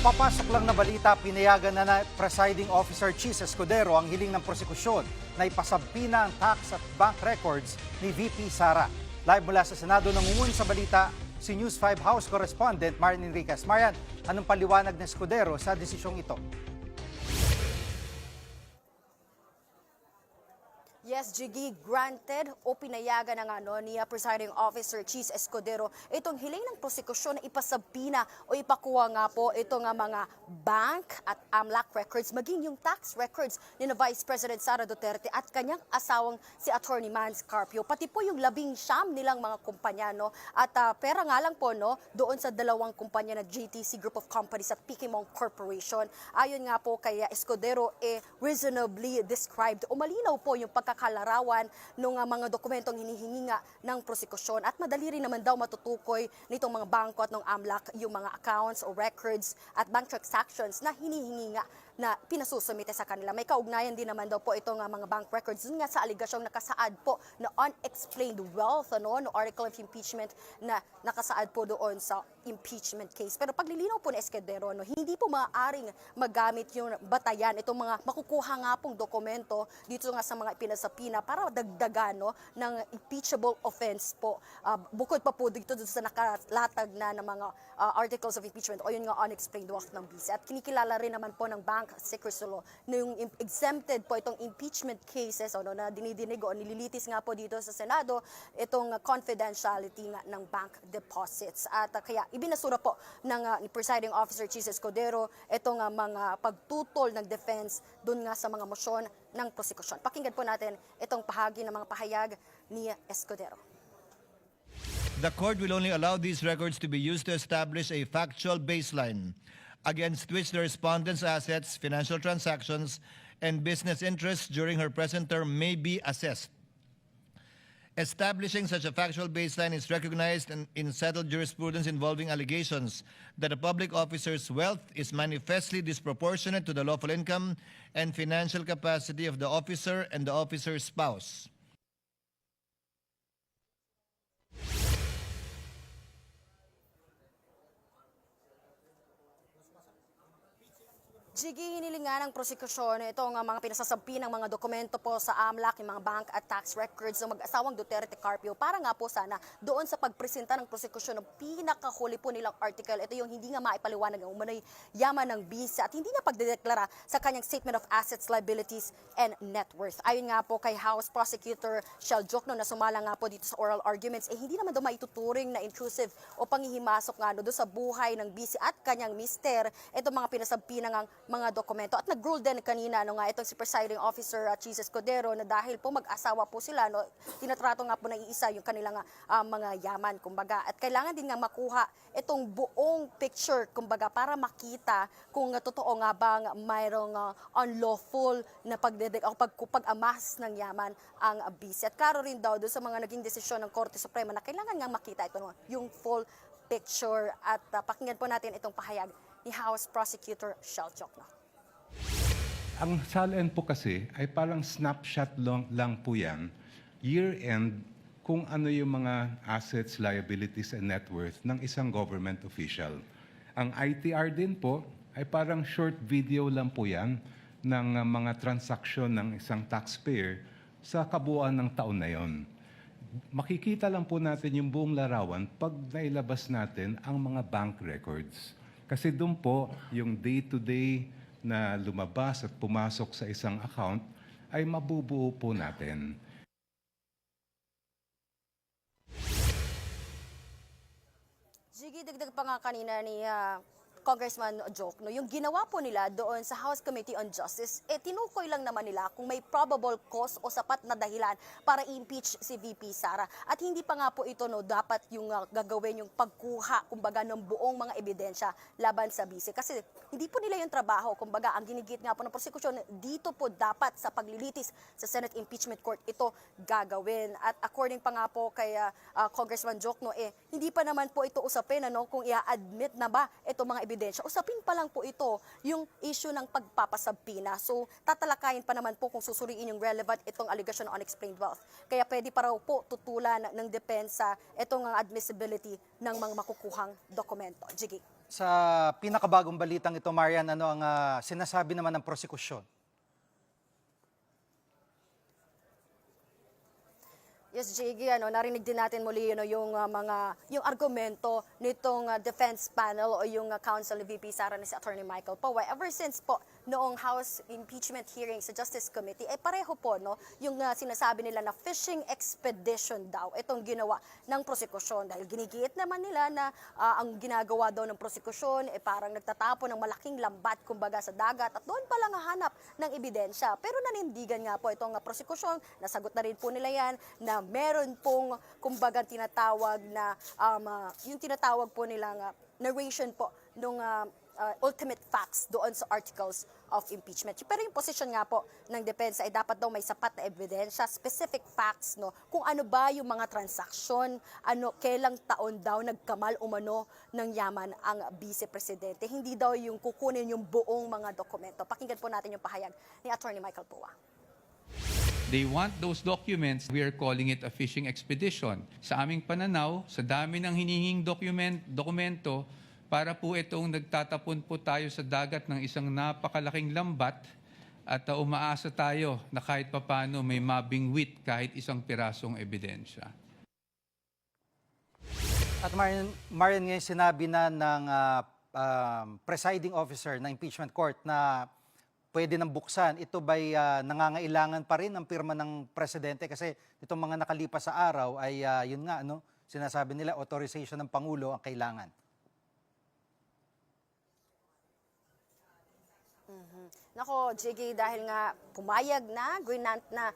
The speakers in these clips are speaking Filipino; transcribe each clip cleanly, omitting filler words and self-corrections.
Kapapasok lang na balita, pinayagan na Presiding Officer Chis Escudero ang hiling ng prosekusyon na ipasabpina ang tax at bank records ni VP Sara. Live mula sa Senado, nangungun sa balita si News 5 House Correspondent Marian Enriquez. Marian, anong paliwanag ng Escudero sa desisyong ito? Yes, Jiggy, granted o pinayagan ng ni Presiding Officer Chis Escudero itong hiling ng prosekusyon na ipasabpina o ipakuha nga po itong mga bank at AMLAC records, maging yung tax records ni Vice President Sara Duterte at kanyang asawang si Attorney Mans Carpio, pati po yung 19 nilang mga kumpanya, no? At pera nga lang po, no, doon sa dalawang kumpanya na JTC Group of Companies at Pikimong Corporation. Ayon nga po kay Escudero, reasonably described o malinaw po yung pagkakalarawan ng mga dokumentong hinihingi nga ng prosekusyon at madali rin naman daw matutukoy nitong mga bangko at ng AMLAC yung mga accounts o records at bank transactions na hinihingi nga na pinasusumite sa kanila. May kaugnayan din naman daw po itong mga bank records dun nga sa aligasyong nakasaad po na unexplained wealth, no article of impeachment na nakasaad po doon sa impeachment case. Pero paglilinaw po ni Escudero, no, hindi po maaaring magamit yung batayan itong mga makukuha nga pong dokumento dito nga sa mga pinasapina para dagdagan, no, ng impeachable offense po. Bukod pa po dito sa nakalatag na ng mga articles of impeachment o yun nga unexplained wealth ng BC. At kinikilala rin naman po ng Bank Secrecy Law na yung exempted po itong impeachment cases na dinidinig o nililitis nga po dito sa Senado itong confidentiality nga ng bank deposits. At kaya ibinasura po ng Presiding Officer Chis Escudero itong mga pagtutol ng defense dun nga sa mga mosyon ng prosekusyon. Pakinggan po natin itong pahagi ng mga pahayag ni Escudero. The court will only allow these records to be used to establish a factual baseline against which the respondent's assets, financial transactions, and business interests during her present term may be assessed. Establishing such a factual baseline is recognized in settled jurisprudence involving allegations that a public officer's wealth is manifestly disproportionate to the lawful income and financial capacity of the officer and the officer's spouse. Jiggy, hinilingan ng prosekusyon itong mga pinasasampi ng mga dokumento po sa AMLAC, yung mga bank at tax records ng mag-asawang Duterte Carpio para nga po sana doon sa pagpresenta ng prosekusyon ng pinakahuli po nilang article. Ito yung hindi nga maipaliwanag ang umano'y yaman ng BISA at hindi nga pagdedeklara sa kanyang Statement of Assets, Liabilities, and Net Worth. Ayon nga po kay House Prosecutor Shell Jokno na sumala nga po dito sa oral arguments, hindi naman daw maituturing na intrusive o panghihimasok nga doon sa buhay ng BISA at kanyang mister itong mga pinasampi ng mga dokumento. At nag-rule din kanina itong si Presiding Officer Chis Escudero na dahil po mag-asawa po sila, no, tinatrato nga po na iisa yung kanilang mga yaman, kumbaga. At kailangan din nga makuha itong buong picture, kumbaga, para makita kung totoo nga bang mayroong unlawful na pag-amas ng yaman ang BC. At klaro rin daw doon sa mga naging desisyon ng Korte Suprema na kailangan nga makita ito, no, yung full picture. At pakinggan po natin itong pahayag ni House Prosecutor Shell Jokno. Ang SALN po kasi ay parang snapshot lang po yan, year-end, kung ano yung mga assets, liabilities, and net worth ng isang government official. Ang ITR din po ay parang short video lang po yan ng mga transaksyon ng isang taxpayer sa kabuuan ng taon na yon. Makikita lang po natin yung buong larawan pag nailabas natin ang mga bank records. Kasi doon po, yung day-to-day na lumabas at pumasok sa isang account ay mabubuo po natin. Jiggy, dagdag pa nga kanina ni Congressman Jokno, yung ginawa po nila doon sa House Committee on Justice, tinukoy lang naman nila kung may probable cause o sapat na dahilan para impeach si VP Sara. At hindi pa nga po ito dapat yung gagawin yung pagkuha, kumbaga, ng buong mga ebidensya laban sa BC. Kasi hindi po nila yung trabaho, kumbaga, ang ginigit nga po ng prosekusyon, dito po dapat sa paglilitis sa Senate Impeachment Court ito gagawin. At according pa nga po kay Congressman Jokno, hindi pa naman po ito usapin kung i-admit na ba itong mga ebidensya. Usapin pa lang po ito yung issue ng pagpapasabpina. So, tatalakayin pa naman po kung susuriin yung relevant itong allegation ng unexplained wealth. Kaya pwede pa raw po tutulan ng depensa itong admissibility ng mga makukuhang dokumento. Jiggy. Sa pinakabagong balitang ito, Marian, ano ang sinasabi naman ng prosekusyon? Yes, JG, narinig din natin muli yung argumento nitong defense panel o yung counsel ni VP Sara ni si Attorney Michael Poe. Ever since po noong House impeachment hearing sa Justice Committee, pareho po yung sinasabi nila na fishing expedition daw itong ginawa ng prosekusyon dahil ginigiit naman nila na ang ginagawa daw ng prosekusyon parang nagtatapo ng malaking lambat kumbaga sa dagat at doon pa lang hahanap ng ebidensya. Pero nanindigan nga po itong prosekusyon, nasagot na rin po nila yan na meron pong kumbaga tinatawag na yung tinatawag po nilang narration po nung ultimate facts doon sa articles of impeachment. Pero yung position nga po ng depensa ay dapat daw may sapat na ebidensya, specific facts kung ano ba yung mga transaksyon, kailang taon daw nagkamal umano ng yaman ang Vice Presidente. Hindi daw yung kukunin yung buong mga dokumento. Pakinggan po natin yung pahayag ni Attorney Michael Poe. They want those documents. We are calling it a fishing expedition. Sa aming pananaw, sa dami ng hinihing dokumento, para po itong nagtatapon po tayo sa dagat ng isang napakalaking lambat at umaasa tayo na kahit papano may mabingwit kahit isang pirasong ebidensya. At Marian, ngayon sinabi na ng presiding officer ng impeachment court na pwede nang buksan. Ito ba'y nangangailangan pa rin ng pirma ng presidente? Kasi itong mga nakalipas sa araw ay yun nga, sinasabi nila authorization ng Pangulo ang kailangan. Nako, JG, dahil nga pumayag na, grinant na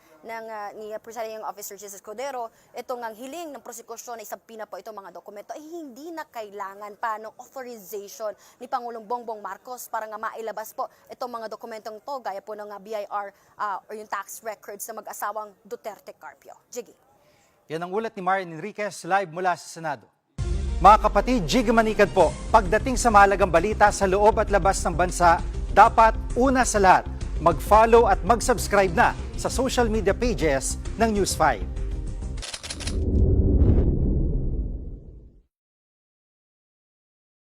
ni Presiding Officer Jesus Escudero, itong ang hiling ng prosekusyon ay sabina po itong mga dokumento ay hindi na kailangan pa ng authorization ni Pangulong Bongbong Marcos para nga mailabas po itong mga dokumentong to, gaya po ng BIR o yung tax records na mag-asawang Duterte Carpio. JG. Yan ang ulat ni Marian Enriquez live mula sa Senado. Mga kapatid, Jiggy Manikad po, pagdating sa mahalagang balita sa loob at labas ng bansa, dapat una sa lahat, mag-follow at mag-subscribe na sa social media pages ng News 5.